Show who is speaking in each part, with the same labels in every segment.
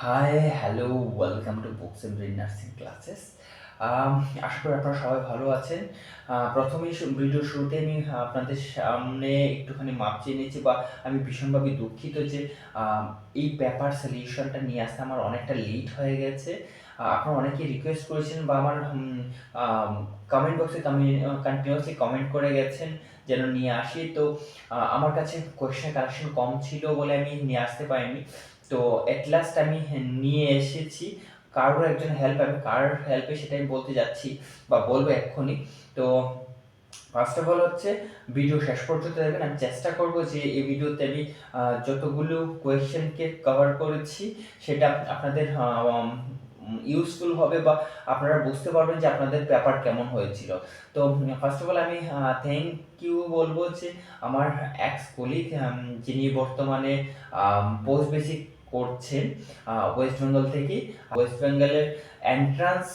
Speaker 1: High, hello, welcome to books and brain nursing classes. আশা করি আপনারা সবাই ভালো আছেন। প্রথমেই ভিডিওর শুরুতে আমি আপনাদের সামনে একটুখানি মাপ চেয়ে নিচ্ছি বা আমি ভীষণভাবে দুঃখিত যে এই পেপার সলিউশনটা নিয়ে আসতে আমার অনেকটা লেট হয়ে গেছে। আপনারা অনেকেই রিকোয়েস্ট করেছেন বা আমার কমেন্ট বক্সে কন্টিনিউয়াসলি কমেন্ট করে গেছেন যেন নিয়ে আসি। তো আমার কাছে কোয়েশ্চেনের কালেকশন কম ছিল বলে আমি নিয়ে আসতে পারিনি। তো এট লাস্ট আমি নিয়ে এসেছি। কারোর একজন আমি কার হেল্পে সেটা আমি বলতে যাচ্ছি বা বলবো এক্ষুনি। তো ফার্স্ট অফ অল হচ্ছে ভিডিও শেষ পর্যন্ত দেখবেন। আমি চেষ্টা করব যে এই ভিডিওতে আমি যতগুলো কোয়েশ্চেনকে কভার করেছি সেটা আপনাদের ইউজফুল হবে বা আপনারা বুঝতে পারবেন যে আপনাদের পেপার কেমন হয়েছিল। তো ফার্স্ট অফ অল আমি থ্যাংক ইউ বলবো যে আমার এক্স কলিগ যিনি বর্তমানে পোস্ট বেসিক করছেন ওয়েস্ট বেঙ্গল থেকেই। ওয়েস্ট বেঙ্গলের এন্ট্রান্স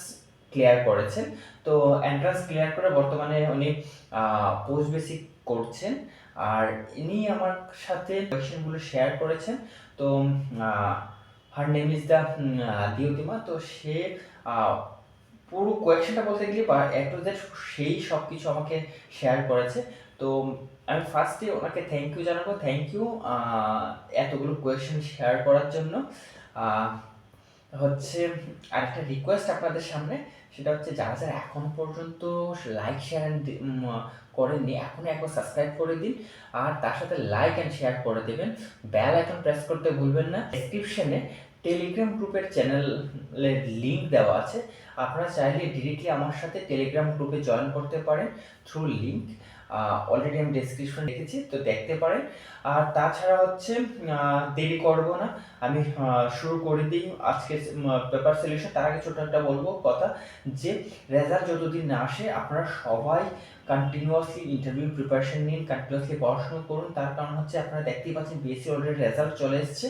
Speaker 1: ক্লিয়ার করেছেন। তো এন্ট্রান্স ক্লিয়ার করে বর্তমানে উনি পোস্ট বেসিক করছেন। আর ইনি আমার সাথে কোয়েশ্চেনগুলো শেয়ার করেছেন। তো হার নেম ইজ দ্য দিয়তিমা। তো সে পুরো কোয়েশ্চেনটা বলতে গেলে বা এ টু জেড সেই সব কিছু আমাকে শেয়ার করেছে। তো আমি ফার্স্টে ওনাকে থ্যাংক ইউ জানাবো। থ্যাংক ইউ এতগুলো কোয়েশ্চেন শেয়ার করার জন্য। হচ্ছে আরেকটা রিকোয়েস্ট আপনাদের সামনে, সেটা হচ্ছে যারা যারা এখনো পর্যন্ত লাইক শেয়ার করেননি এখনই একবার সাবস্ক্রাইব করে দিন। আর তার সাথে লাইক অ্যান্ড শেয়ার করে দেবেন। বেল আইকন প্রেস করতে ভুলবেন না। ডেসক্রিপশনে টেলিগ্রাম গ্রুপের চ্যানেলের লিঙ্ক দেওয়া আছে। আপনারা চাইলে ডিরেক্টলি আমার সাথে টেলিগ্রাম গ্রুপে জয়েন করতে পারেন থ্রু লিঙ্ক। অলরেডি আমি ডেসক্রিপশন রেখেছি, তো দেখতে পারেন। আর তাছাড়া হচ্ছে দেরি করব না, আমি শুরু করে দিই আজকে পেপার সলিউশন। তার আগে ছোট একটা বলবো কথা, যে রেজাল্ট যতদিন না আসে আপনারা সবাই কন্টিনিউয়াসলি ইন্টারভিউ প্রিপারেশন নিন, কন্টিনিউয়াসলি পড়াশোনা করুন। তার কারণ হচ্ছে আপনারা দেখতেই পাচ্ছেন বিএসসি অলরেডি রেজাল্ট চলে এসেছে,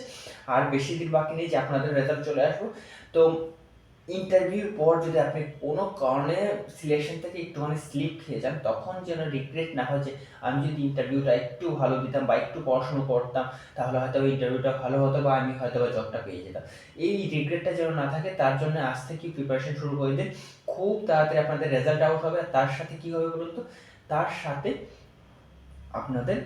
Speaker 1: আর বেশি দিন বাকি নেই যে আপনাদের রেজাল্ট চলে আসবে। তো ইন্টারভিউর পর যদি আপনি কোনো কারণে সিলেকশন থেকে একটুখানি স্লিপ খেয়ে যান, তখন যেন রিগ্রেট না হয় যে আমি যদি ইন্টারভিউটা একটু ভালো দিতাম বা একটু পড়াশুনো করতাম তাহলে হয়তো ইন্টারভিউটা ভালো হতো বা আমি হয়তো জবটা পেয়ে যেতাম। এই রিগ্রেটটা যেন না থাকে তার জন্য আজ থেকে প্রিপারেশন শুরু করে দিন। খুব তাড়াতাড়ি আপনাদের রেজাল্ট আউট হবে। আর তার সাথে কী হবে বলুন তো, তার সাথে আপনাদের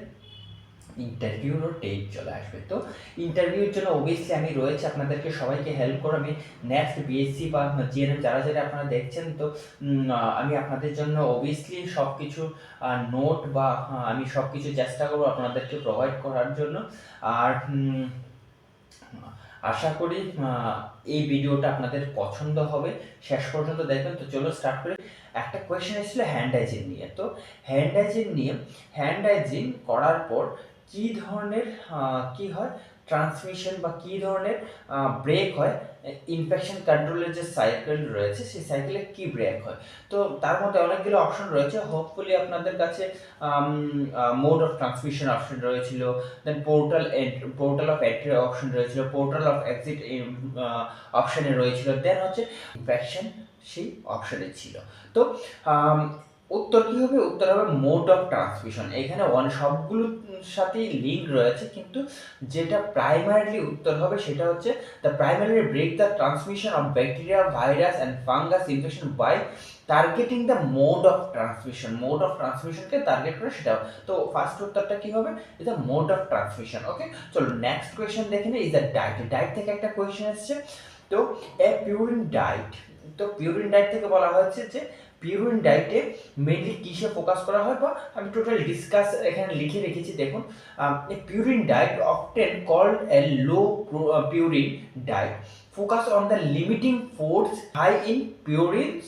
Speaker 1: ইন্টারভিউরও ডেট চলে আসবে। তো ইন্টারভিউর জন্য অবভিয়াসলি আমি রয়েছে আপনাদেরকে সবাইকে হেল্প করব। আমি নেক্সট বিএসসি বা জিএনএম যারা যারা আপনারা দেখছেন, তো আমি আপনাদের জন্য অবভিয়াসলি সব কিছু নোট বা আমি সব কিছু চেষ্টা করবো আপনাদেরকে প্রোভাইড করার জন্য। আর আশা করি এই ভিডিওটা আপনাদের পছন্দ হবে, শেষ পর্যন্ত দেখবেন। তো চলো স্টার্ট করি। একটা কোয়েশ্চেন এসেছিল হ্যান্ড হাইজিন নিয়ে। তো হ্যান্ড হাইজিন করার পর কী ধরনের কী হয় ট্রান্সমিশন বা কী ধরনের ব্রেক হয়, ইনফেকশন কন্ট্রোলের যে সাইকেল রয়েছে সেই সাইকেলে কী ব্রেক হয়। তো তার মধ্যে অনেকগুলো অপশন রয়েছে। হোপফুলি আপনাদের কাছে মোড অফ ট্রান্সমিশন অপশন রয়েছিল, দেন পোর্টাল অফ এন্ট্রি অপশন রয়েছিল, পোর্টাল অফ এক্সিট অপশনে রয়েছিল, দেন হচ্ছে ইনফেকশন সেই অপশনে ছিল। তো উত্তর কী হবে? উত্তর হবে মোড অফ ট্রান্সমিশন। এখানে সবগুলোর সাথেই লিঙ্ক রয়েছে, কিন্তু যেটা প্রাইমারিলি উত্তর হবে সেটা হচ্ছে the primary break the transmission of bacteria, virus and fungus infection by targeting the mode of transmission. Mode of ট্রান্সমিশনকে টার্গেট করে সেটা। তো ফার্স্ট উত্তরটা কি হবে? Is the mode of transmission. Okay, চলো নেক্সট কোয়েশ্চেন দেখে নিই। Is the diet. ডায়েট থেকে একটা কোয়েশ্চেন এসছে। তো এ পিউরিন ডায়েট। তো পিউরিন ডায়েট থেকে বলা হয়েছে যে পিউরিন ডায়েটে মেইনলি কিসে ফোকাস করা হয়, বা আমি টোটাল ডিসকাস এখানে লিখে রেখেছি দেখুন। A purine diet often called a low purine diet focus on the limiting force high in purines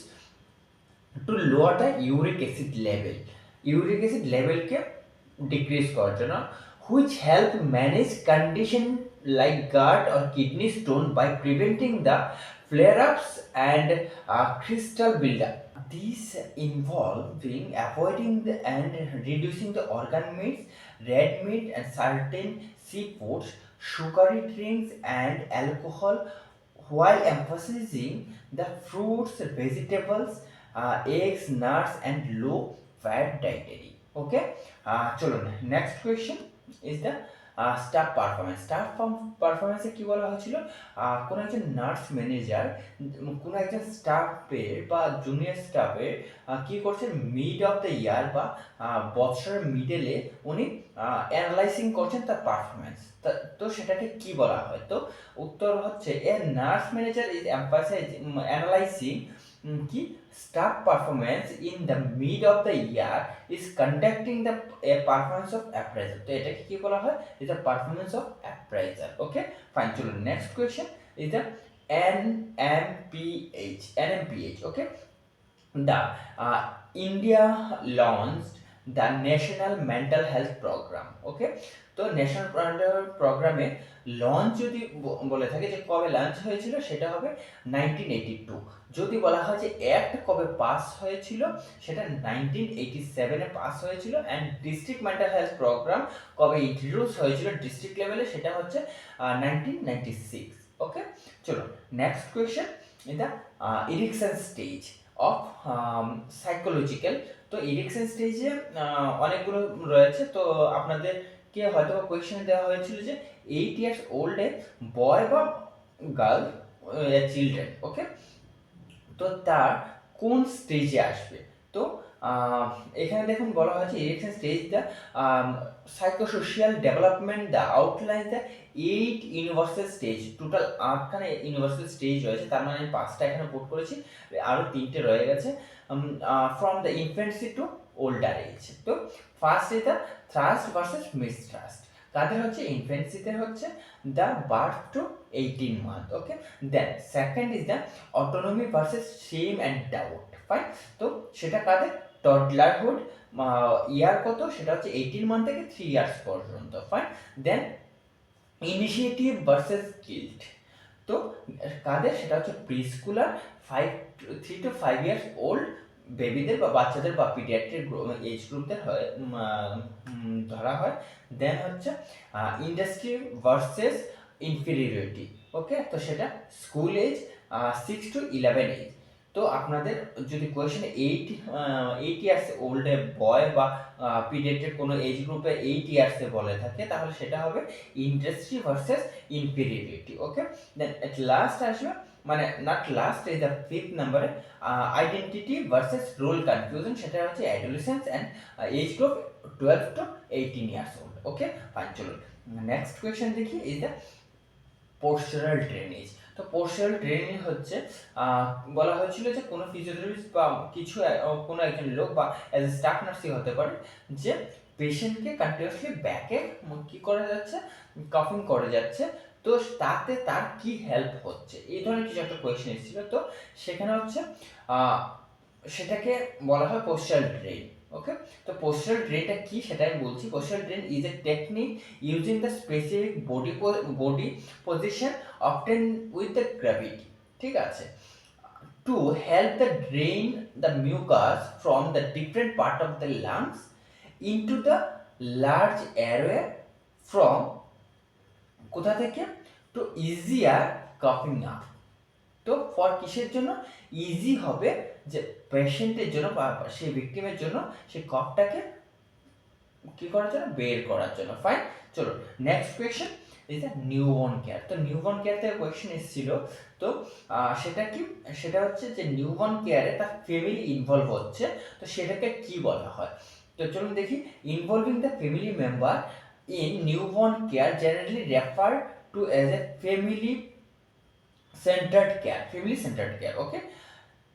Speaker 1: to lower the uric acid level. Uric acid লেভেলকে ডিক্রিজ করার জন্য, which help manage condition like gut or kidney stone by preventing the flare-ups and crystal buildup. These involving avoiding and reducing the organ meats, red meat and certain seafoods, sugary drinks and alcohol, while emphasizing the fruits, vegetables, eggs, nuts and low fat dietary. Okay, চলুন next question is the staff performance. Staff পারফরমেন্সে কী বলা হয়েছিল, কোনো একজন nurse manager কোনো একজন স্টাফের বা জুনিয়র স্টাফের কী করছেন, মিড অফ দ্য ইয়ার বা বছরের মিডলে উনি অ্যানালাইসিং করছেন তার পারফরমেন্স। তো সেটাকে কি বলা হয়? তো উত্তর হচ্ছে a nurse manager is analysing কি staff performance in the mid of the year is conducting the a performance of appraisal. তো এটাকে কি বলা হয়? is the performance of appraisal. Okay, fine. চলো next question is the NMPH. Okay, the India launched the National Mental Health Program. Okay, তো national mental প্রোগ্রামে launch যদি বলে থাকে যে কবে লঞ্চ হয়েছিল, সেটা হবে 1982। যদি বলা হয় যে অ্যাক্ট কবে পাস হয়েছিল, সেটা 1987-এ পাস হয়েছিল। And district mental health program কবে ইন্ট্রোডিউস হয়েছিল ডিস্ট্রিক্ট লেভেলে, সেটা হচ্ছে 1996। ওকে, চলো next question in the Erikson stage of psychological. তো ইরিকসন স্টেজে অনেকগুলো রয়েছে। তো আপনাদেরকে হয়তো কোয়েশ্চেন দেওয়া হয়েছিল যে 8 years old এ বয় বা গার্ল চিলড্রেন, ওকে, তো তার কোন স্টেজে আসবে? তো এখানে দেখুন বলা হয়েছে Erikson stage the psychosocial development the outline the 8 universal stage. Total 8খানা ইউনিভার্সাল স্টেজ রয়েছে, তার মানে আমি 5টা এখানে পুট করেছি, আরও 3টে রয়ে গেছে। From the infancy to older age. তো first is the trust versus mistrust. কাদের হচ্ছে? ইনফ্যান্সিতে হচ্ছে the birth to 18 month। Okay, then second is the autonomy versus shame and doubt. Fine, তো সেটা কাদের? টডলারহুড, ইয়ার কত? সেটা হচ্ছে 18 month থেকে 3 years পর্যন্ত। ফাইন, দেন ইনিশিয়েটিভ ভার্সেস গিল্ট। তো কাদের? সেটা হচ্ছে প্রিস্কুলার, 3 to 5 years ওল্ড বেবিদের বা বাচ্চাদের বা পিডিয়াট্রিক এজ গ্রুপদের ধরা হয়। দেন হচ্ছে ইন্ডাস্ট্রি ভার্সেস ইনফেরিয়রিটি। ওকে, তো সেটা স্কুল এজ 6 to 11 এজ। তো আপনাদের যদি কোয়েশনে 8 ইয়ার্স ওল্ড বয় বা পিডিয়াট্রিক কোনো এজ গ্রুপে 8 ইয়ার্সে বলে থাকে, তাহলে সেটা হবে industry versus inferiority. Okay, then at last আসবে, মানে নট লাস্ট, এই দ্য 5th নাম্বারে আইডেন্টিটি ভার্সেস রোল কনফিউশন। সেটা হচ্ছে adolescence and age group 12 to 18 years old. Okay, fine, চলুন নেক্সট কোয়েশ্চেন দেখি। এই দ্য পোস্টারাল ড্রেনেজ। তো পোস্টারাল ড্রেনেজ হচ্ছে বলা হয়েছিল যে কোনো ফিজিওথেরাপিস্ট বা কোনো একজন লোক বা অ্যাজ এ স্টাফ নার্সই হতে পারে, যে পেশেন্টকে কন্টিনিউয়াসলি ব্যাকে কী করে যাচ্ছে, কাফিং করে যাচ্ছে, তো তাতে তার কি হেল্প হচ্ছে, এই ধরনের কিছু একটা কোয়েশ্চেন এসেছিল। তো সেখানে হচ্ছে সেটাকে বলা হয় পোস্টারাল ড্রেন। ওকে, তো পোস্টারাল ড্রেনটা কি সেটা আমি বলছি। Postural drain is a technique using the specific body position often with the gravity, ঠিক আছে, to help the drain the mucus from the different part of the lungs into the large airway from কোথা থেকে? To easier কাফিং up. তো for কিসের জন্য? Easy হবে যে পেশেন্টের জন্য বা সেই ভিকটিমের জন্য সেই কফটাকে কি করার জন্য? বের করার জন্য। ফাইন, চলো next question is the newborn care. তো নিউবর্ন কেয়ার থেকে কোয়েশ্চেন এসেছিল। তো সেটা কি? সেটা হচ্ছে যে নিউবর্ন কেয়ারে তার ফ্যামিলি ইনভলভ হচ্ছে, তো সেটাকে কি বলা হয়? তো চলুন দেখি। Involving the family member in newborn care generally refer to as a family centered care. Okay,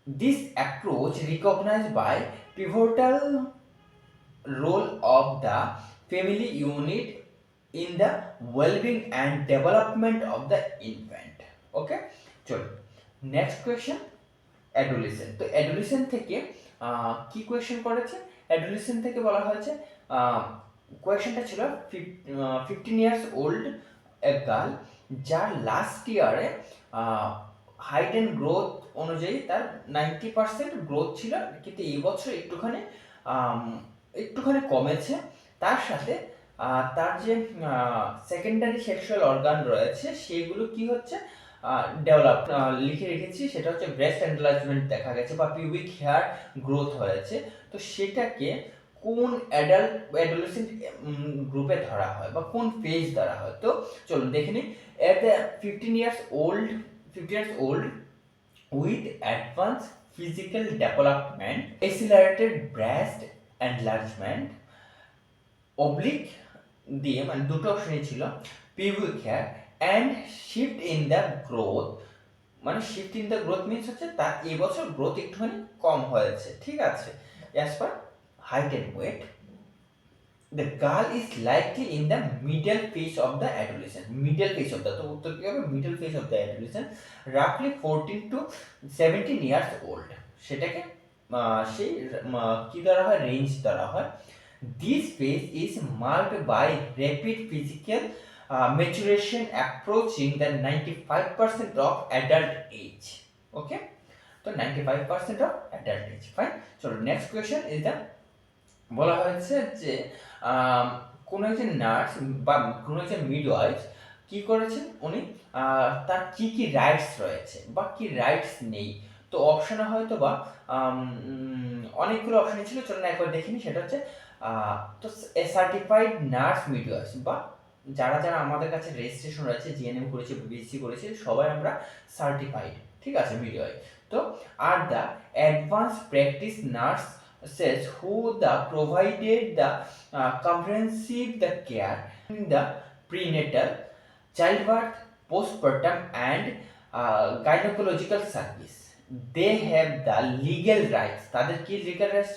Speaker 1: this approach recognized by pivotal role of the family unit in the well-being and development of the infant. Okay, চলো next question, adolescent. তো adolescent থেকে কি question করেছে? Adolescent থেকে বলা হয়েছে, কোয়েশ্চেনটা ছিল 15 years old এ গার্ল যার লাস্ট ইয়ারে হাইট অ্যান্ড গ্রোথ অনুযায়ী তার 90% গ্রোথ ছিল, কিন্তু এই বছর একটুখানি কমেছে। তার সাথে তার যে সেকেন্ডারি সেক্সুয়াল অর্গান রয়েছে সেগুলো কি হচ্ছে, ডেভেলপ, লিখে রেখেছি, সেটা হচ্ছে ব্রেস্ট এনলার্জমেন্ট দেখা গেছে বা পিউবিক হেয়ার গ্রোথ হয়েছে। তো সেটাকে কোন অ্যাডোলেসেন্ট গ্রুপে ধরা হয় বা কোন ফেজ ধরা হয়। তো চলুন দেখে নিই। At the 15 years old with advanced physical development, accelerated breast enlargement, oblique দিয়ে মানে দুটো অপশনই ছিল, pubic hair and shift in the growth, মানে shift in the growth means হচ্ছে তার এই বছর গ্রোথ একটুখানি কম হয়েছে, ঠিক আছে। As per height and weight, the girl is likely in the middle phase of the adolescent, middle phase of the, তো উত্তর কি হবে middle phase of the adolescent, রাফলি 14 to 17 ইয়ার্স ওল্ড, সেটাকে সেই কি ধরা হয়, রেঞ্জ ধরা হয়। This phase is marked by rapid physical maturation approaching the 95% of adult age. Okay, so 95% of adult age. Fine. So next question is the বলা হয়েছে যে কোন একজন নার্স বা কোন একজন মিডওয়াইফ কি করেছেন, উনি তার কি কি রাইটস রয়েছে বা কি রাইটস নেই। তো অপশনে হয়তো বা অনেকগুলো অপশন ছিল, চলুন একবার দেখিনি। সেটা হচ্ছে তো এ সার্টিফাইড নার্স মিডওয়াইফ বা যারা যারা আমাদের কাছে রেজিস্ট্রেশন রয়েছে, জিএনএম করেছে, বিএসসি করেছে, সবাই আমরা সার্টিফাইড, ঠিক আছে, মিডওয়াইফ। তো are the advance practice nurse says who the provided the comprehensive the care in the prenatal, childbirth, postpartum and gynecological service. They have the legal rights, তাদের কি legal rights,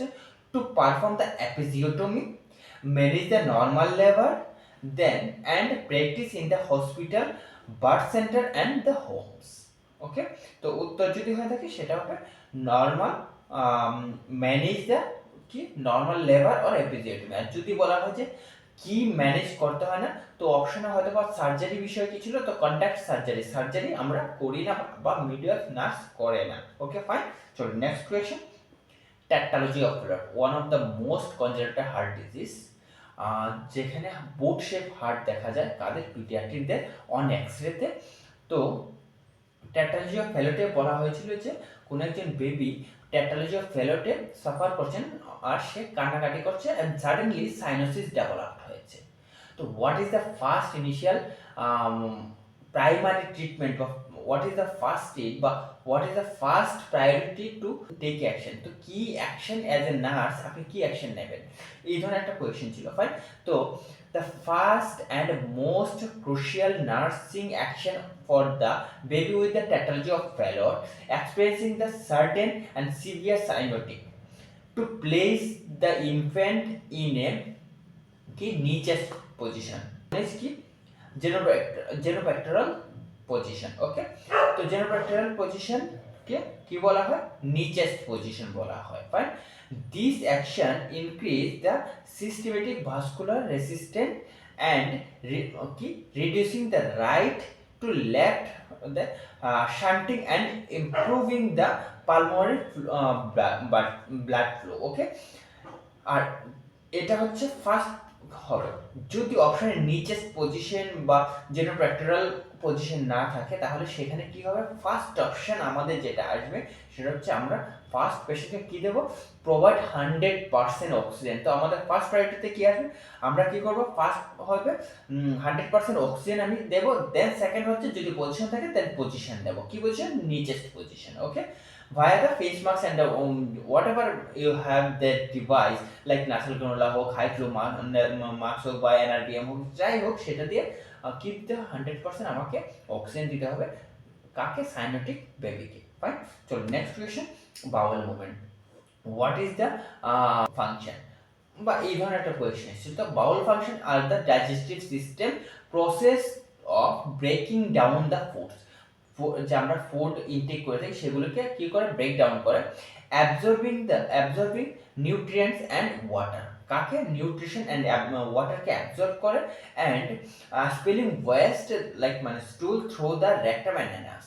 Speaker 1: to perform the episiotomy, manage the normal labor, then and practice in the hospital, birth center and the homes. ওকে, তো উত্তর যদি হয়ে থাকে সেটা হবে normal manage the কি নর্মাল লেবার অর এপিজিওটমি। আর যদি বলা হয় যে কি ম্যানেজ করতে হয় না, তো অপশনে হয়তো বা সার্জারি বিষয় কি ছিল, তো কন্ট্যাক্ট সার্জারি, সার্জারি আমরা করি না বা মিডওয়াইফ নার্স করে না। ওকে ফাইন, চলো next question. Tetralogy of heart, one of the most congenital heart disease, যেখানে বোট শেপ হার্ট দেখা যায় কাদের, পিডিয়াট্রিকদের অন এক্সরেতে। তো ট্যাক্টোলজি অফ ফেলোটে বলা হয়েছিল যে কোন একজন বেবি ট্যাক্টোলজি অফ ফেলোটে সাফার করছেন আর সে কান্নাকাটি করছে and suddenly সাইনোসিস ডেভেলপড হয়েছে। তো what is the first initial primary treatment বা what is the first stage বা what is the first priority to take action, তো কি অ্যাকশন অ্যাজ এ নার্স আপনি কি অ্যাকশন নেবেন, এই ধরনের একটা কোয়েশ্চেন ছিল। ফাইন, তো the first and most crucial nursing action for the baby with the tetralogy of Fallot experiencing the sudden and severe cyanotic to place the infant in a knee chest position, is ki genopectoral position. Okay, তো genopectoral position কে কি বলা হয়, knee chest position বলা হয়। Fine, this action increase the systematic vascular resistance and reducing the right to left the shunting and improving the pulmonary blood flow. Okay, আর এটা হচ্ছে first হবে। যদি অপশনের নিচে পজিশন বা জেনোপ্র্যাক্টোরাল পজিশন না থাকে তাহলে সেখানে কি হবে, ফার্স্ট অপশন আমাদের যেটা আসবে সেটা হচ্ছে আমরা ফার্স্ট পেশেন্টকে কি দেবো, প্রোভাইড 100% অক্সিজেন। তো আমাদের ফার্স্ট প্রায়োরিটিতে কি আসবে, আমরা কি করব, ফার্স্ট হবে 100% অক্সিজেন আমি দেবো, দেন সেকেন্ড হচ্ছে যদি পজিশন থাকে দেন পজিশন দেবো, কি position, knee chest position. Okay, via the face mask and the whatever you have that device like nasal cannula হোক, হাই ফ্লো মাস্ক হোক বা এনআরবিএম হোক, যাই হোক সেটা দিয়ে কি দিতে হবে, 100% আমাকে অক্সিজেন দিতে হবে, কাকে, সাইনোটিক বেবিকে। ফাইন, চলো next question, bowel movement, what is the function, বা এই ধরনের একটা কোয়েশ্চেন এসেছে। তো bowel function are the digestive system process of breaking down the foods, যে আমরা ফুড ইনটেক করে থাকি সেগুলোকে কি করে, ব্রেক ডাউন করে, অ্যাবজর্বিং নিউট্রিয়েন্টস অ্যান্ড ওয়াটার, কাকে, নিউট্রিশন অ্যান্ড ওয়াটারকে অ্যাবজর্ব করে, অ্যান্ড স্পেলিং ওয়েস্ট লাইক মানে stool through the rectum and anus.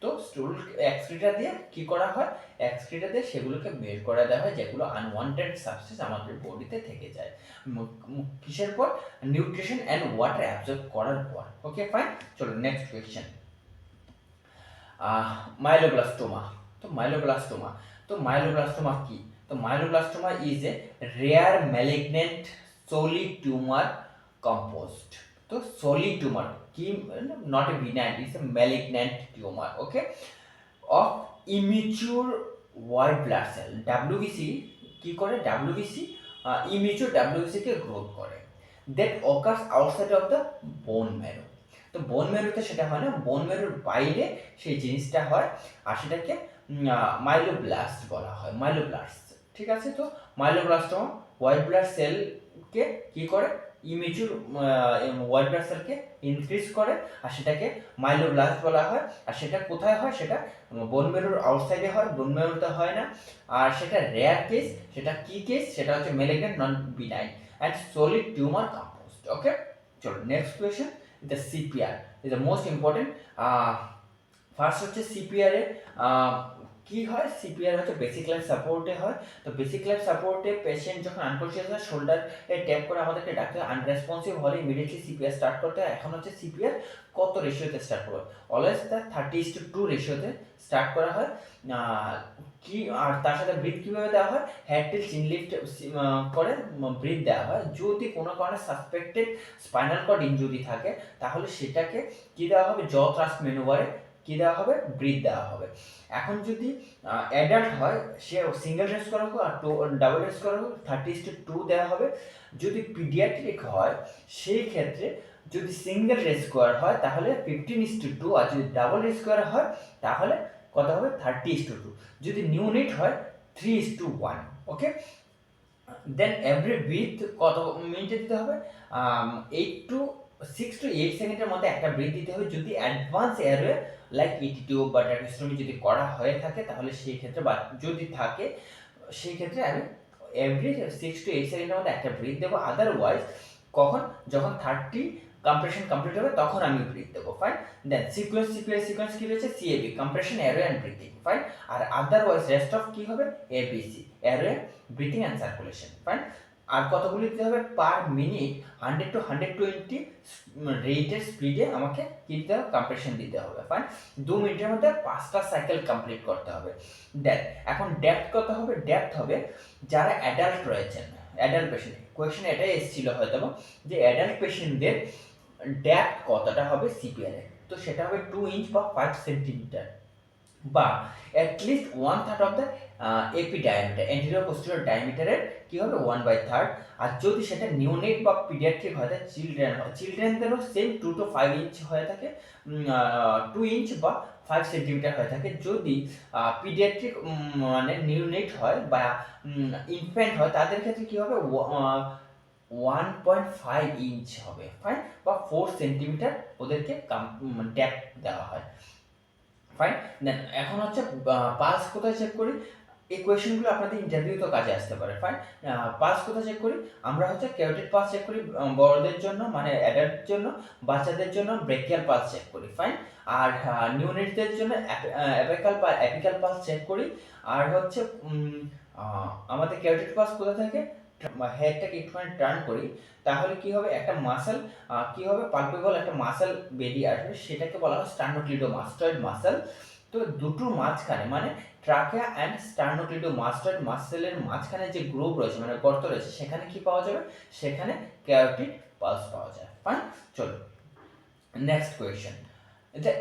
Speaker 1: তো স্টুল এক্সক্রিটা দিয়ে কি করা হয়, এক্সক্রিটা দিয়ে সেগুলোকে বের করে দেওয়া হয় যেগুলো আনওয়ান্টেড সাবস্টেন্স আমাদের বডিতে থেকে যায়, কিসের পর, নিউট্রিশন অ্যান্ড ওয়াটার অ্যাবজর্ব করার পর। ওকে ফাইন, চলো নেক্সট কোয়েশ্চেন, মাইলোব্লাস্টোমা। তো মাইলোব্লাস্টোমা কি, তো myeloblastoma is a rare malignant solid tumor composed. So solid tumor, not a benign, it's a malignant tumor, okay, of immature white blood cell. WBC কি করে? WBC immature WBC কে growth করে, that occurs outside of the bone marrow. তো বোন ম্যারোতে সেটা হয় না, বোন ম্যারোর বাইরে সেই জিনিসটা হয়, আর সেটাকে মাইলোব্লাস্ট বলা হয়, মাইলোব্লাস্ট, ঠিক আছে। তো মাইলোব্লাস্টোমা হোয়াইট ব্লাড সেলকে কি করে? ইমেচুর হোয়াইট ব্লাড সেলকে ইনক্রিজ করে, আর সেটাকে মাইলোব্লাস্ট বলা হয়। আর সেটা কোথায় হয়? সেটা বোন ম্যারোর আউটসাইডে হয়, বোন ম্যারোতে হয় না। আর সেটা রেয়ার কেস। সেটা কি কেস? সেটা হচ্ছে malignant non benign and solid tumour compost, okay. চলো next question, the CPR is the most important. First হচ্ছে সিপিআর এ কি হয়? সিপিআর হচ্ছে বেসিক লাইফ সাপোর্টে হয়। তো বেসিক লাইফ সাপোর্টে পেশেন্ট যখন আনকনসিয়াস হয়, শোল্ডারে ট্যাপ করে আমাদেরকে ডাকতে হয়, আনরেসপন্সিভ হলে ইমিডিয়েটলি সিপিআর স্টার্ট করতে হয়। এখন হচ্ছে সিপিআর কত রেশিওতে স্টার্ট করবে? অলওয়েজ দ্য 30:2 রেশিওতে স্টার্ট করা হয়। কি আর তার সাথে ব্রিথ কীভাবে দেওয়া হয়? হেড টিল চিন লিফট করে ব্রিথ দেওয়া হয়। যদি কোনো কারণে সাসপেক্টেড স্পাইনাল কর্ড ইনজুরি থাকে, তাহলে সেটাকে কি দেওয়া হবে? জ থ্রাস্ট ম্যানুভারে কি দেওয়া হবে? ব্রিথ দেওয়া হবে। এখন যদি অ্যাডাল্ট হয়, সে সিঙ্গেল রেস্ট করা হোক আর ডাবল রেস্ট করা হোক, 30:2 দেওয়া হবে। যদি পিডিয়াট্রিক হয়, সেই ক্ষেত্রে যদি সিঙ্গেল রেস্ট স্কোয়ার হয় তাহলে 15:2, আর যদি ডাবল রেস্ট স্কোয়ার হয় তাহলে কত হবে? 30:2। যদি নিউনেট হয় 3:1, ওকে। দেন এভরি ব্রিথ কত মিনিটে দিতে হবে? 6 to 8 সেকেন্ডের মধ্যে একটা ব্রিথ দিতে হবে। যদি অ্যাডভান্স এয়ারওয়ে লাইক ইটিটিউ বা ট্র্যাকিওস্টোমি যদি করা হয়ে থাকে, তাহলে সেই ক্ষেত্রে, বা যদি থাকে, সেই ক্ষেত্রে আমি এভরি 6 to 8 সেকেন্ডের মধ্যে একটা ব্রিথ দেবো। আদারওয়াইজ কখন? যখন 30 কম্প্রেশন কমপ্লিট হবে তখন আমি ব্রিথ দেবো, ফাইন। দেন সিকোয়েন্স, সিকোয়েন্স কি রয়েছে? CAB, compression, airway and breathing, fine. আর আদারওয়াইজ রেস্ট অফ কি হবে? ABC, airway, breathing and circulation, fine. আর কতগুলি দিতে হবে? পার মিনিট 100 to 120 রেটের স্পিডে আমাকে কি দিতে হবে? কম্প্রেশন দিতে হবে, ফাইন। 2 মিনিটের মধ্যে 5টা সাইকেল কমপ্লিট করতে হবে। দেন এখন ডেপথ কত হবে? ডেপথ হবে যারা অ্যাডাল্ট রয়েছেন, অ্যাডাল্ট পেশেন্ট, কোয়েশ্চেন এটাই এসেছিল হয়তো, যে অ্যাডাল্ট পেশেন্টদের ডেপথ কতটা হবে সিপিআর এ? তো সেটা হবে 2 ইঞ্চ বা 5 সেন্টিমিটার, বা at least 1/3 of the AP diameter, anterior posterior ডায়ামিটারের কি হবে? 1/3। আর যদি সেটা নিউনেট বা পিডিয়াট্রিক হয়ে থাকে, চিলড্রেন হয়, চিলড্রেনদেরও সেম 2 to 5 ইঞ্চ হয়ে থাকে, 2 ইঞ্চ বা 5 সেন্টিমিটার হয়ে থাকে। যদি পিডিয়াট্রিক মানে নিউনেট হয় বা ইনফ্যান্ট হয়, তাদের ক্ষেত্রে কি হবে? 1.5 ইঞ্চ হবে, ফাইন, বা 4 সেন্টিমিটার ওদেরকে ডেপথ দেওয়া হয়, ফাইন। দেন এখন হচ্ছে পালস কোথায় চেক করি? এই কোয়েশ্চেনগুলো আপনাদের ইন্টারভিউতে কাজে আসতে পারে, ফাইন। পালস কোথায় চেক করি? আমরা হচ্ছে ক্যারোটিড পালস চেক করি বড়দের জন্য, মানে অ্যাডাল্টের জন্য। বাচ্চাদের জন্য ব্রেকিয়াল পালস চেক করি, ফাইন। আর নিউনেটদের জন্য অ্যাপিক্যাল পালস চেক করি। আর হচ্ছে আমাদের ক্যারোটিড পালস কোথায় থাকে? হেডটাকে একটুখানি টার্ন করি, তাহলে কি হবে? একটা মাসেল কি হবে? পালপেবল একটা মাসেল বেরিয়ে আসবে, সেটাকে বলা হয় স্টার্নোক্লিডোমাস্টয়েড মাসেল। তো দুটোর মাঝখানে, মানে ট্রাকিয়া অ্যান্ড স্টার্নোক্লিডোমাস্টয়েড মাসেলের মাঝখানে যে গ্রুপ রয়েছে, মানে গর্ত রয়েছে, সেখানে কি পাওয়া যাবে? সেখানে ক্যারোটিড পালস পাওয়া যায়, ফাইন। চলো নেক্সট কোয়েশ্চেন, এটা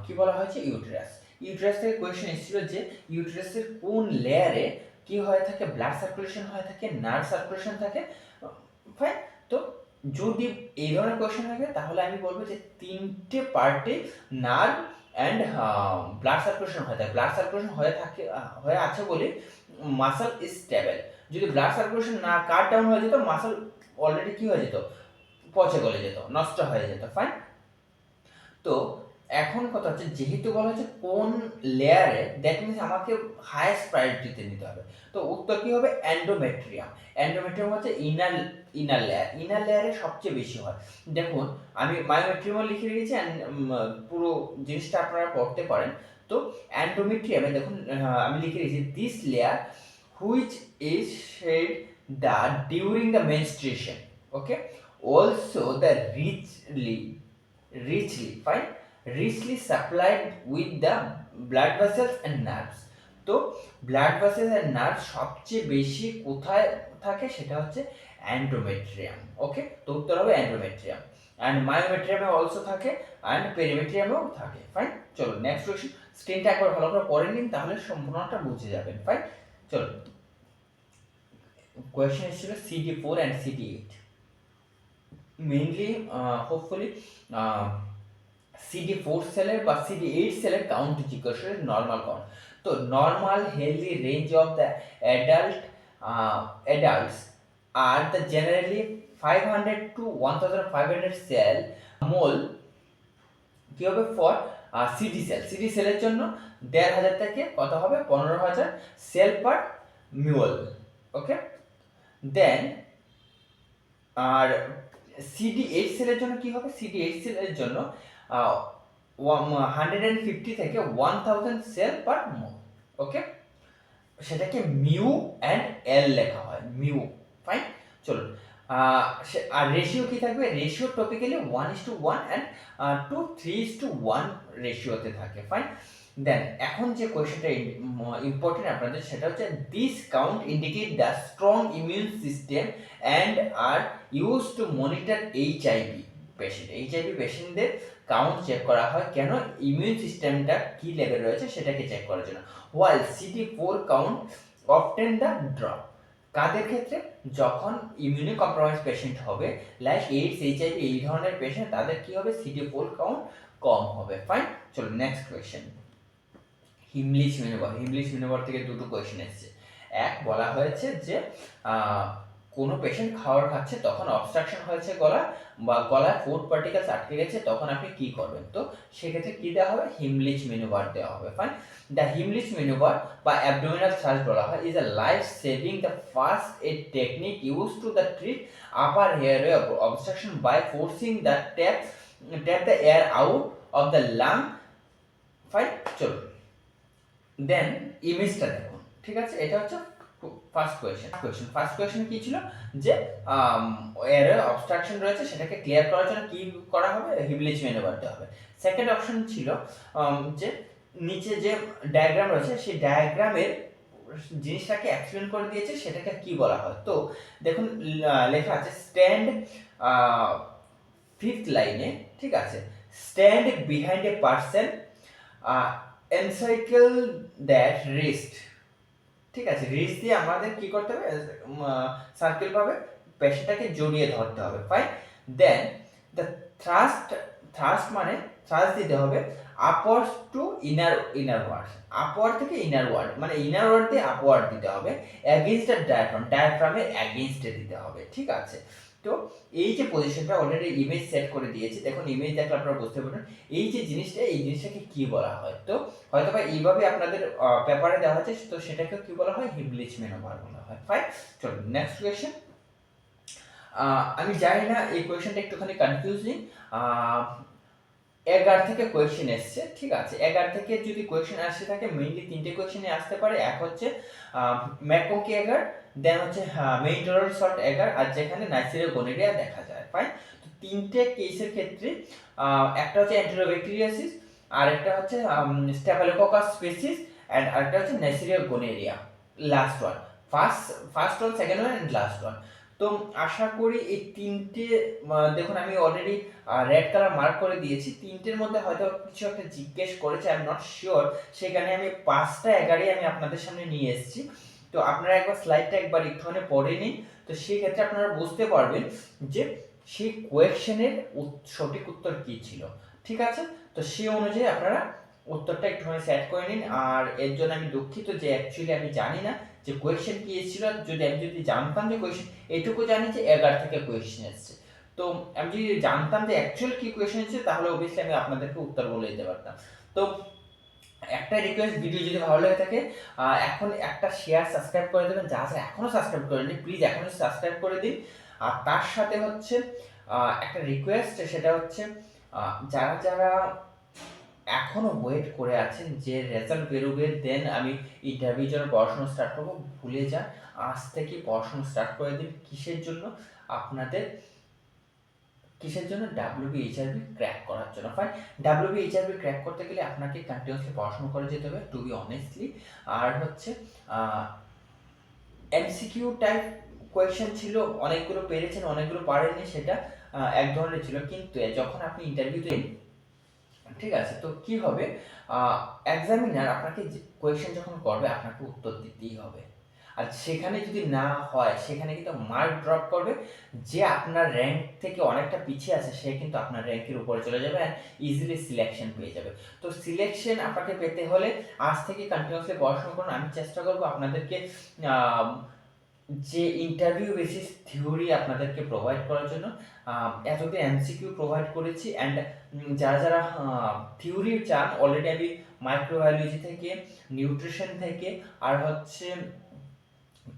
Speaker 1: কি বলা হয়েছে? ইউটেরাস। ইউটেরাস থেকে কোয়েশ্চেন এসেছিল যে ইউটেরাসের কোন লেয়ারে কি হয়ে থাকে? ব্লাড সার্কুলেশন হয়ে থাকে, নার্ভ সার্কুলেশন থাকে, ফাইন। তো যদি এই ধরনের কোয়েশ্চেন থাকে, তাহলে আমি বলবো যে 3টে পার্টে নার্ভ অ্যান্ড ব্লাড সার্কুলেশন হয়ে থাকে। ব্লাড সার্কুলেশন হয়ে থাকে, হয়ে আছে বলে মাসল ইজ স্টেবল। যদি ব্লাড সার্কুলেশন না কাট ডাউন হয়ে যেত, মাসল অলরেডি কি হয়ে যেত? পচে গলে যেত, নষ্ট হয়ে যেত, ফাইন। তো এখন কথা হচ্ছে, যেহেতু বলা হচ্ছে কোন লেয়ারে, দ্যাট মিনস আমাকে হাইয়েস্ট প্রায়োরিটিতে নিতে হবে। তো উত্তর কি হবে? এন্ডোমেট্রিয়াম। এন্ডোমেট্রিয়াম হচ্ছে ইনার লেয়ার, ইনার লেয়ারে সবচেয়ে বেশি হয়। দেখুন আমি মায়োমেট্রিয়ামও লিখে রেখেছি, পুরো জিনিসটা আপনারা পড়তে পারেন। তো এন্ডোমেট্রিয়ামে দেখুন আমি লিখে রেখেছি, this layer which is shed the during the menstruation, okay, also the richly, fine, richly supplied with the blood vessels and nerves. তো ব্লাড ভেসেলস এর নার্ভ সবচেয়ে বেশি কোথায় থাকে সেটা হচ্ছে এন্ডোমেট্রিয়াম। ওকে, তো উত্তর হবে এন্ডোমেট্রিয়াম। অ্যান্ড মায়োমেট্রিয়ামে অলসো থাকে, অ্যান্ড পেরিমেট্রিয়ামেও থাকে। ফাইন, চলো নেক্সট কোয়েশ্চেন। স্ক্রিনটা একবার ভালো করে পড়ে নিন, তাহলে সম্পূর্ণটা বুঝে যাবেন। ফাইন, চলো কোয়েশ্চেন ছিল CD4 and CD8, mainly hopefully CD4 সেলের বা CD8 সেলের কাউন্ট জিজ্ঞেস করে, নর্মাল কাউন্ট। তো normal healthy range of the adults are the generally 500 to 1500 cell mole কি হবে ফর সিডি সেল। সিডি সেলের জন্য 1500 থেকে কত হবে 15000 সেল পার মিউল। ওকে, দেন আর CD8 সেলের জন্য কি হবে, CD8 সেলের জন্য 150 থেকে 1000 সেল পার মোল। ওকে, সেটাকে মিউ অ্যান্ড এল লেখা হয়, মিউ। ফাইন, চলুন আর রেশিও কি থাকবে, রেশিও টপিক্যালি 1:1 অ্যান্ড 3:1 রেশিওতে থাকে। ফাইন, দেন এখন যে কোয়েশ্চেনটা ইম্পর্টেন্ট আপনাদের, সেটা হচ্ছে this count indicate the strong immune system and আর use to monitor HIV patient. HIV পেশেন্টদের কাউন্ট চেক করা হয় কেন, ইমিউন সিস্টেমটা কি লেভেল রয়েছে সেটাকে চেক করার জন্য। While CD4 count often the drop, কাদের ক্ষেত্রে, যখন ইমিউনি কম্প্রোমাইজ পেশেন্ট হবে লাইক এইডস, এইচআইভি এই ধরনের পেশেন্ট, তাদের কি হবে CD4 কাউন্ট কম হবে। ফাইন, চলো নেক্সট কোয়েশ্চেন। হিমলিচ ম্যানোভার, হিমলিচ ম্যানোভার থেকে দুটো কোয়েশ্চেন এসেছে। এক বলা হয়েছে যে কোনো পেশেন্ট খাবার খাচ্ছে, তখন অবস্ট্রাকশন হয়েছে গলা বা গলায় ফুড পার্টিকেলস আটকে গেছে, তখন আপনি কি করবেন, তো সেক্ষেত্রে কি দেওয়া হবে, হিমলিচ ম্যানোভার দেওয়া হবে। ফাইন, দ্য হিমলিচ ম্যানোভার বা অ্যাবডোমিনাল থ্রাস্ট বলা হয় is a life saving the first aid technique use to the treat upper airway obstruction by forcing the tap the air out of the lung. Fine, চলো then ইমেজটা দেখুন। ঠিক আছে, এটা হচ্ছে ফার্স্ট কোয়েশ্চেন। ফার্স্ট কোয়েশ্চেন কি ছিল, যে এয়ারে অবস্ট্রাকশন রয়েছে, সেটাকে ক্লিয়ার করার জন্য কি করা হবে, হিমলিচ ম্যানোভার দেওয়া হবে। সেকেন্ড অপশন ছিল যে নিচে যে ডায়াগ্রাম রয়েছে, সেই ডায়াগ্রামের জিনিসটাকে এক্সপ্লেন করে দিয়েছে, সেটাকে কি বলা হয়। তো দেখুন লেখা আছে স্ট্যান্ড, ফিফথ লাইনে, ঠিক আছে, stand behind a person, encircle that wrist. ঠিক আছে, রিস্ট দিয়ে আমাদের কি করতে হবে, সার্কেল ভাবে পেশেন্টটাকে জড়িয়ে ধরতে হবে। Fine, then the thrust, thrust মানে থ্রাস্ট দিতে হবে আপওয়ার্ড টু ইনারওয়ার্ড, আপওয়ার্ড থেকে ইনারওয়ার্ড, মানে ইনারওয়ার্ড দিয়ে আপওয়ার্ড দিতে হবে, অ্যাগেইনস্ট দ্য ডায়াফ্রাম, ডায়াফ্রামের অ্যাগেইনস্টে দিতে হবে। ঠিক আছে, তো এই যে পজিশনটা অলরেডি ইমেজ সেট করে দিয়েছি, দেখুন ইমেজ দেখলে আপনারা বুঝতে পারবেন এই যে জিনিসটা, এই জিনিসটাকে কি বলা হয়। তো হয়তো বা এইভাবে আপনাদের পেপারে দেওয়া হচ্ছে, তো সেটাকে কি বলা হয়, হিমলিচ ম্যানোভার বলা হয়। ফাইন, চলো নেক্সট কোয়েশ্চেন। আমি জানি না এই কোয়েশ্চেনটা একটুখানি কনফিউজিং, 11 থেকে কোয়েশ্চেন এসছে। ঠিক আছে, 11 থেকে যদি কোয়েশ্চেন আসতে থাকে, মেইনলি তিনটে কোয়েশ্চেনে আসতে পারে। এক হচ্ছে ম্যাকোকি এগার, দেন হচ্ছে মেইন্টোরাল শর্ট এগার, আর যেখানে নাইসেরিয়া গোনেরিয়া দেখা যায়। ফাইন, তো তিনটে কেসের ক্ষেত্রে একটা হচ্ছে এন্টেরোব্যাকটেরিয়াসিস, আর একটা হচ্ছে স্টেফিলোকোকাস স্পেসিস, এন্ড আরেকটা হচ্ছে Neisseria gonorrhoeae, last one, first one, second one and last one. তো আশা করি এই তিনটে, দেখুন আমি অলরেডি রেড কালার মার্ক করে দিয়েছি, তিনটের মধ্যে হয়তো কিছু একটা জিজ্ঞেস করেছে, আই এম নট শিওর, সেখানে আমি 5টা এগারই আমি আপনাদের সামনে নিয়ে এসেছি। তো আপনারা একবার স্লাইডটা একবার একটুখানি পড়ে নিন, তো সেই ক্ষেত্রে আপনারা বুঝতে পারবেন যে সেই কোয়েশ্চেনের সঠিক উত্তর কি ছিল। ঠিক আছে, তো সেই অনুযায়ী আপনারা উত্তরটা একটুখানি সেট করে নিন। আর এর জন্য আমি দুঃখিত যে অ্যাকচুয়ালি আমি জানি না যে কোয়েশ্চেন কি এসেছিল, যদি জানতাম যে কোয়েশ্চেন, এইটুকু জানি যে 11 থেকে কোয়েশ্চেন এসেছে। তো আমি যদি জানতাম যে অ্যাকচুয়াল কি কোয়েশ্চেন এসেছে, তাহলে অবভিয়াসলি আমি আপনাদেরকে উত্তর বলে দিতে পারতাম। তো একটা রিকোয়েস্ট, ভিডিও যদি ভালো লাগে থাকে এখন একটা শেয়ার, সাবস্ক্রাইব করে দেবেন, যারা এখনো সাবস্ক্রাইব করেনি প্লিজ এখনই সাবস্ক্রাইব করে দিন। আর তার সাথে হচ্ছে একটা রিকোয়েস্ট, সেটা হচ্ছে যারা যারা এখনো ওয়েট করে আছেন যে রেজাল্ট বেরোবে দেন আমি ইন্টারভিউর জন্য পড়াশোনা স্টার্ট করবো, ভুলে যান, আজ থেকে পড়াশোনা স্টার্ট করে দিন। কিসের জন্য, আপনাদের কিসের জন্য? WBHRB ক্র্যাক করার জন্য। ফাইন, WBHRB ক্র্যাক করতে গেলে আপনাকে কন্টিনিউয়াসলি পড়াশোনা করে যেতে হবে, টু বি অনেস্টলি। আর হচ্ছে এমসিকিউ টাইপ কোয়েশ্চেন ছিল, অনেকগুলো পেরেছেন, অনেকগুলো পারেননি, সেটা এক ধরনের ছিল। কিন্তু যখন আপনি ইন্টারভিউতে, ঠিক আছে, তো কি হবে, এক্সামিনার আপনাকে কোয়েশ্চেন যখন করবে আপনাকে উত্তর দিতেই হবে। আর সেখানে যদি না হয় সেখানে কিন্তু মার্ক ড্রপ করবে। যে আপনার র্যাঙ্ক থেকে অনেকটা পিছিয়ে আছে সে কিন্তু আপনার র্যাঙ্কের উপরে চলে যাবে আর ইজিলি সিলেকশন পেয়ে যাবে। তো সিলেকশন আপনাকে পেতে হলে আজ থেকে কন্টিনিউয়াসলি পড়াশোনা করুন। আমি চেষ্টা করবো আপনাদেরকে যে ইন্টারভিউ বেসিস থিওরি আপনাদেরকে প্রোভাইড করার জন্য। এতদিন এমসিকিউ প্রোভাইড করেছি, অ্যান্ড যারা যারা থিওরি চান, অলরেডি আমি মাইক্রোবায়োলজি থেকে, নিউট্রিশন থেকে, আর হচ্ছে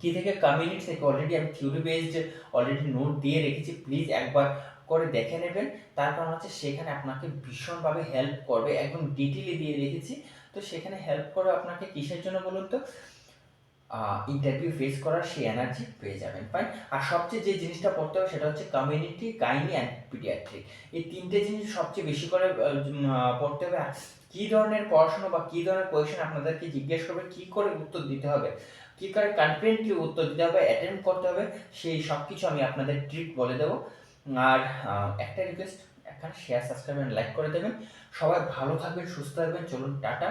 Speaker 1: কি থেকে, কমিউনিটি থেকে অলরেডি আমি থিওরি বেসড অলরেডি নোট দিয়ে রেখেছি। প্লিজ একবার করে দেখে নেবেন। তার কারণ হচ্ছে সেখানে আপনাকে ভীষণভাবে হেল্প করবে, একদম ডিটেইলে দিয়ে রেখেছি। তো সেখানে হেল্প করবে আপনাকে কিসের জন্য বলুন তো? ইন্টারভিউ ফেস করার সেই এনার্জি পেয়ে যাবেন। ফাইন। আর সবচেয়ে যে জিনিসটা পড়তে হবে সেটা হচ্ছে কমিউনিটি, গাইনি অ্যান্ড পিডিয়াট্রিক। এই তিনটে জিনিস সবচেয়ে বেশি করে পড়তে হবে। আর কী ধরনের পড়াশোনা বা কী ধরনের কোয়েশ্চেন আপনাদেরকে জিজ্ঞেস করবে, কী করে উত্তর দিতে হবে, কী করে কনফিডেন্টলি উত্তর দিতে হবে, অ্যাটেম্প করতে হবে, সেই সব কিছু আমি আপনাদের ট্রিক বলে দেবো। আর একটা রিকোয়েস্ট, এখানে শেয়ার, সাবস্ক্রাইব অ্যান্ড লাইক করে দেবেন। সবাই ভালো থাকবেন, সুস্থ থাকবেন। চলুন, টাটা।